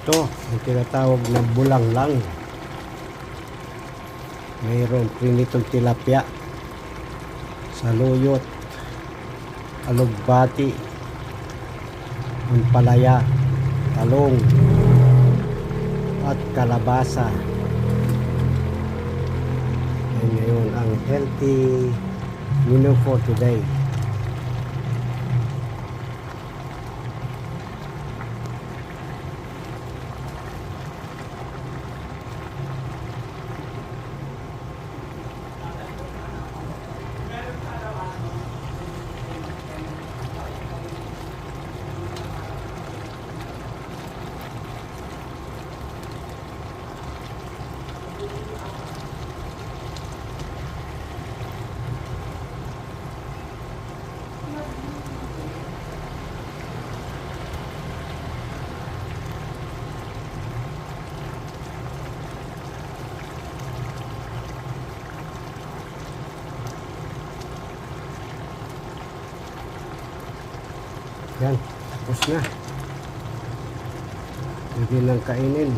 Ito, yung tinatawag na bulang lang. Mayroon prinitong tilapia, saluyot, alugbati, ampalaya, talong, at kalabasa. And ngayon ang healthy menu for today. Yan, tapos na. Pwede lang kainin.